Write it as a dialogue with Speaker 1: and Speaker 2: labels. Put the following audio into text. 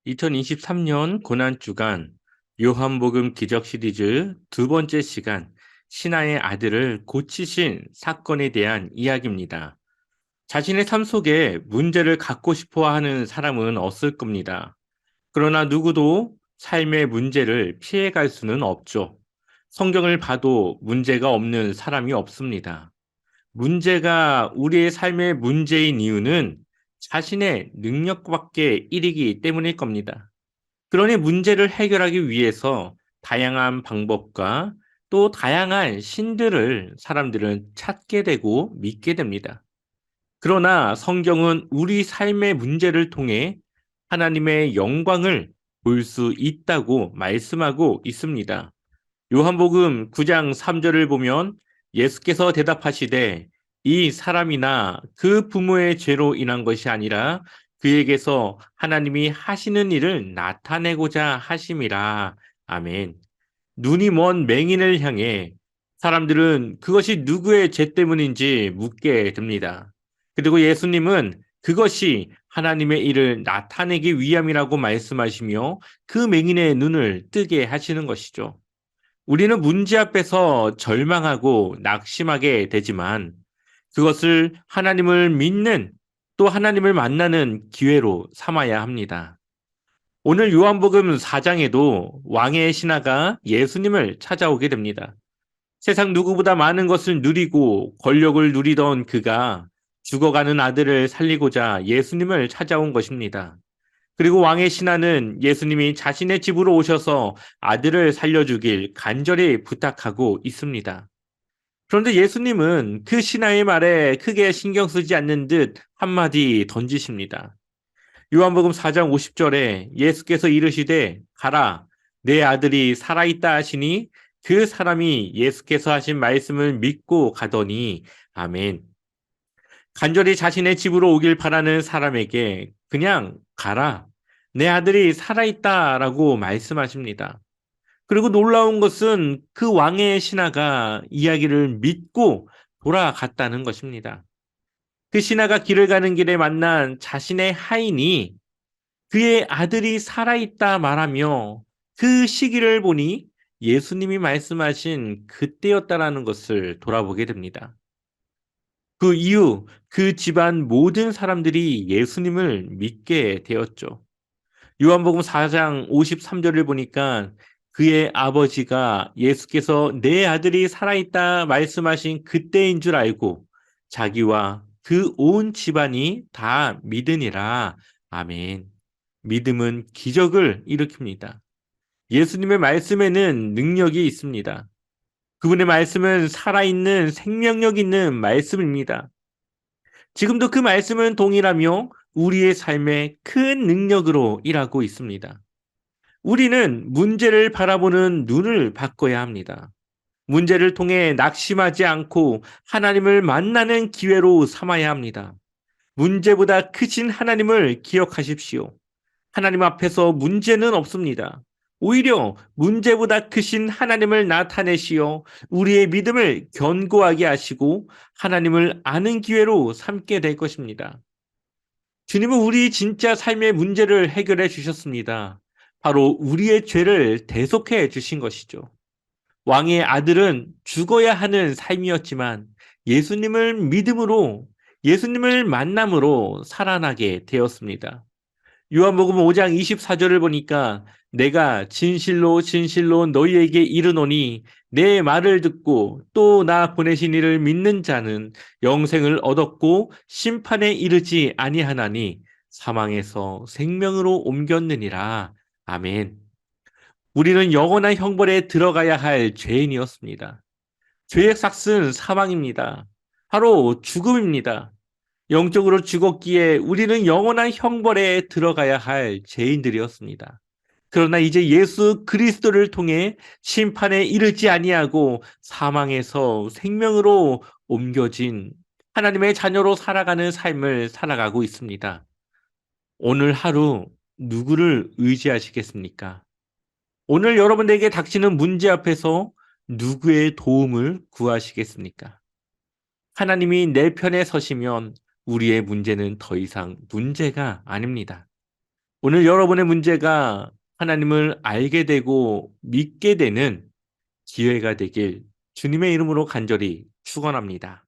Speaker 1: 2023년 고난주간 요한복음 기적 시리즈 두 번째 시간 신하의 아들을 고치신 사건에 대한 이야기입니다. 자신의 삶 속에 문제를 갖고 싶어 하는 사람은 없을 겁니다. 그러나 누구도 삶의 문제를 피해갈 수는 없죠. 성경을 봐도 문제가 없는 사람이 없습니다. 문제가 우리의 삶의 문제인 이유는 자신의 능력밖에 이르기 때문일 겁니다. 그러니 문제를 해결하기 위해서 다양한 방법과 또 다양한 신들을 사람들은 찾게 되고 믿게 됩니다. 그러나 성경은 우리 삶의 문제를 통해 하나님의 영광을 볼 수 있다고 말씀하고 있습니다. 요한복음 9장 3절을 보면 예수께서 대답하시되 이 사람이나 그 부모의 죄로 인한 것이 아니라 그에게서 하나님이 하시는 일을 나타내고자 하심이라. 아멘. 눈이 먼 맹인을 향해 사람들은 그것이 누구의 죄 때문인지 묻게 됩니다. 그리고 예수님은 그것이 하나님의 일을 나타내기 위함이라고 말씀하시며 그 맹인의 눈을 뜨게 하시는 것이죠. 우리는 문제 앞에서 절망하고 낙심하게 되지만 그것을 하나님을 믿는 또 하나님을 만나는 기회로 삼아야 합니다. 오늘 요한복음 4장에도 왕의 신하가 예수님을 찾아오게 됩니다. 세상 누구보다 많은 것을 누리고 권력을 누리던 그가 죽어가는 아들을 살리고자 예수님을 찾아온 것입니다. 그리고 왕의 신하는 예수님이 자신의 집으로 오셔서 아들을 살려주길 간절히 부탁하고 있습니다. 그런데 예수님은 그 신하의 말에 크게 신경 쓰지 않는 듯 한마디 던지십니다. 요한복음 4장 50절에 예수께서 이르시되 가라 내 아들이 살아있다 하시니 그 사람이 예수께서 하신 말씀을 믿고 가더니 아멘. 간절히 자신의 집으로 오길 바라는 사람에게 그냥 가라. 내 아들이 살아있다라고 말씀하십니다. 그리고 놀라운 것은 그 왕의 신하가 이야기를 믿고 돌아갔다는 것입니다. 그 신하가 길을 가는 길에 만난 자신의 하인이 그의 아들이 살아있다 말하며 그 시기를 보니 예수님이 말씀하신 그때였다라는 것을 돌아보게 됩니다. 그 이후 그 집안 모든 사람들이 예수님을 믿게 되었죠. 요한복음 4장 53절을 보니까 그의 아버지가 예수께서 내 아들이 살아있다 말씀하신 그때인 줄 알고 자기와 그 온 집안이 다 믿으니라. 아멘. 믿음은 기적을 일으킵니다. 예수님의 말씀에는 능력이 있습니다. 그분의 말씀은 살아있는 생명력 있는 말씀입니다. 지금도 그 말씀은 동일하며 우리의 삶에 큰 능력으로 일하고 있습니다. 우리는 문제를 바라보는 눈을 바꿔야 합니다. 문제를 통해 낙심하지 않고 하나님을 만나는 기회로 삼아야 합니다. 문제보다 크신 하나님을 기억하십시오. 하나님 앞에서 문제는 없습니다. 오히려 문제보다 크신 하나님을 나타내시어 우리의 믿음을 견고하게 하시고 하나님을 아는 기회로 삼게 될 것입니다. 주님은 우리 진짜 삶의 문제를 해결해 주셨습니다. 바로 우리의 죄를 대속해 주신 것이죠. 왕의 아들은 죽어야 하는 삶이었지만 예수님을 믿음으로 예수님을 만남으로 살아나게 되었습니다. 요한복음 5장 24절을 보니까 내가 진실로 진실로 너희에게 이르노니 내 말을 듣고 또 나 보내신 이를 믿는 자는 영생을 얻었고 심판에 이르지 아니하나니 사망에서 생명으로 옮겼느니라. 아멘. 우리는 영원한 형벌에 들어가야 할 죄인이었습니다. 죄의 삭은 사망입니다. 바로 죽음입니다. 영적으로 죽었기에 우리는 영원한 형벌에 들어가야 할 죄인들이었습니다. 그러나 이제 예수 그리스도를 통해 심판에 이르지 아니하고 사망에서 생명으로 옮겨진 하나님의 자녀로 살아가는 삶을 살아가고 있습니다. 오늘 하루 누구를 의지하시겠습니까? 오늘 여러분에게 닥치는 문제 앞에서 누구의 도움을 구하시겠습니까? 하나님이 내 편에 서시면 우리의 문제는 더 이상 문제가 아닙니다. 오늘 여러분의 문제가 하나님을 알게 되고 믿게 되는 기회가 되길 주님의 이름으로 간절히 축원합니다.